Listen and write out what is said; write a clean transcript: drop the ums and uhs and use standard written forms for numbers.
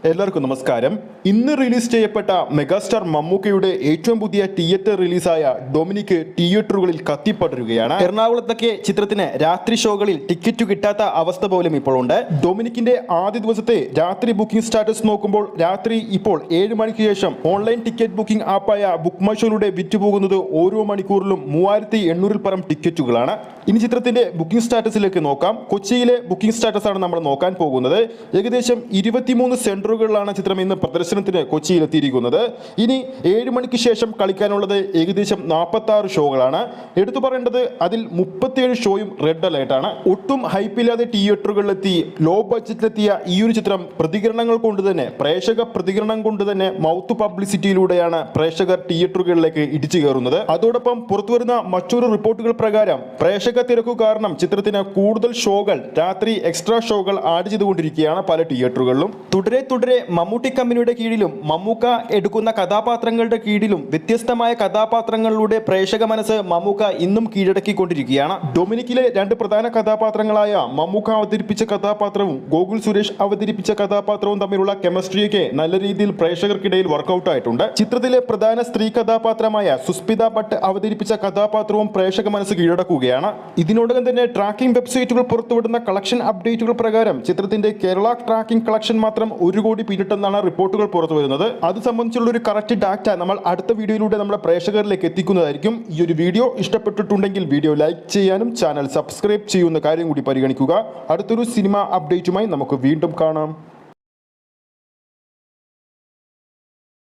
എല്ലാവർക്കും നമസ്കാരം. ഇന്ന് റിലീസ് ചെയ്യപ്പെട്ട മെഗാസ്റ്റാർ മമ്മൂക്കയുടെ ഏറ്റവും പുതിയ തിയേറ്റർ റിലീസായ ഡൊമിനിക് തിയേറ്ററുകളിൽ കത്തിപ്പടരുകയാണ്. എറണാകുളത്തൊക്കെ ചിത്രത്തിന് രാത്രി ഷോകളിൽ ടിക്കറ്റ് കിട്ടാത്ത അവസ്ഥ പോലും ഇപ്പോൾ ഉണ്ട്. ഡൊമിനിക്കിന്റെ ആദ്യ ദിവസത്തെ രാത്രി ബുക്കിംഗ് സ്റ്റാറ്റസ് നോക്കുമ്പോൾ രാത്രി ഇപ്പോൾ 7 മണിക്ക് ശേഷം ഓൺലൈൻ ടിക്കറ്റ് ബുക്കിംഗ് ആപ്പായ ബുക്ക് മൈ ഷോയിലൂടെ വിറ്റുപോകുന്നത് ഓരോ മണിക്കൂറിലും 3800-ൽ പരം ടിക്കറ്റുകളാണ്. ഇനി ചിത്രത്തിന്റെ ബുക്കിംഗ് സ്റ്റാറ്റസിലേക്ക് നോക്കാം. കൊച്ചിയിലെ ബുക്കിംഗ് സ്റ്റാറ്റസ് ആണ് നമ്മൾ നോക്കാൻ പോകുന്നത്. ഏകദേശം 23 സെന്ററുകളിലാണ് ചിത്രം ഇന്ന് പ്രദർശനത്തിന് കൊച്ചിയിൽ എത്തിയിരിക്കുന്നത്. ഇനി 7 മണിക്ക് ശേഷം കളിക്കാനുള്ളത് ഏകദേശം 46 ഷോകളാണ്. എടുത്തു പറയേണ്ടത് അതിൽ 37 ഷോയും റെഡ് അലേർട്ടാണ്. ഒട്ടും ഹൈപ്പില്ലാതെ തിയേറ്ററുകളിലെത്തി ലോ ബഡ്ജറ്റിലെത്തിയ ഈ ഒരു ചിത്രം പ്രതികരണങ്ങൾ കൊണ്ട് തന്നെ പ്രേക്ഷക പ്രതികരണം കൊണ്ട് തന്നെ മൗത്ത് പബ്ലിസിറ്റിയിലൂടെയാണ് പ്രേക്ഷകർ തിയേറ്ററുകളിലേക്ക് ഇടിച്ചു കയറുന്നത്. അതോടൊപ്പം പുറത്തുവരുന്ന മറ്റൊരു റിപ്പോർട്ടുകൾ പ്രകാരം പ്രേക്ഷക തിരക്കു കാരണം ചിത്രത്തിന് കൂടുതൽ ഷോകൾ രാത്രി എക്സ്ട്രാ ഷോകൾ ആഡ് ചെയ്തുകൊണ്ടിരിക്കുകയാണ് പല തിയേറ്ററുകളിലും. തുടരെ മമ്മൂട്ടി കമ്പനിയുടെ കീഴിലും മമ്മൂക്ക എടുക്കുന്ന കഥാപാത്രങ്ങളുടെ കീഴിലും വ്യത്യസ്തമായ കഥാപാത്രങ്ങളിലൂടെ പ്രേക്ഷക മനസ്സ് മമ്മൂക്ക ഇന്നും കീഴടക്കിക്കൊണ്ടിരിക്കുകയാണ്. ഡൊമിനിക്കിലെ 2 പ്രധാന കഥാപാത്രങ്ങളായ മമ്മൂക്ക അവതരിപ്പിച്ച കഥാപാത്രവും ഗോകുൽ സുരേഷ് അവതരിപ്പിച്ച കഥാപാത്രവും തമ്മിലുള്ള കെമിസ്ട്രിയൊക്കെ നല്ല രീതിയിൽ പ്രേക്ഷകർക്കിടയിൽ വർക്കൗട്ട് ആയിട്ടുണ്ട്. ചിത്രത്തിലെ പ്രധാന സ്ത്രീ കഥാപാത്രമായ സുസ്മിത ഭട്ട് അവതരിപ്പിച്ച കഥാപാത്രവും പ്രേക്ഷക മനസ്സ് കീഴടക്കുകയാണ്. ഇതിനോടകം തന്നെ ട്രാക്കിംഗ് വെബ്സൈറ്റുകൾ പുറത്തുവിടുന്ന കളക്ഷൻ അപ്ഡേറ്റുകൾ പ്രകാരം ചിത്രത്തിന്റെ കേരള ട്രാക്കിംഗ് കളക്ഷൻ മാത്രം 1 കോടി പിന്നിട്ടെന്നാണ് റിപ്പോർട്ടുകൾ പുറത്തു വരുന്നത്. അത് സംബന്ധിച്ചുള്ള ഒരു കറക്റ്റ് ഡാറ്റ നമ്മൾ അടുത്ത വീഡിയോയിലൂടെ നമ്മുടെ പ്രേക്ഷകരിലേക്ക് എത്തിക്കുന്നതായിരിക്കും. ഈ ഒരു വീഡിയോ ഇഷ്ടപ്പെട്ടിട്ടുണ്ടെങ്കിൽ വീഡിയോ ലൈക്ക് ചെയ്യാനും ചാനൽ സബ്സ്ക്രൈബ് ചെയ്യുന്ന കാര്യം കൂടി പരിഗണിക്കുക. അടുത്തൊരു സിനിമ അപ്ഡേറ്റുമായി നമുക്ക് വീണ്ടും കാണാം.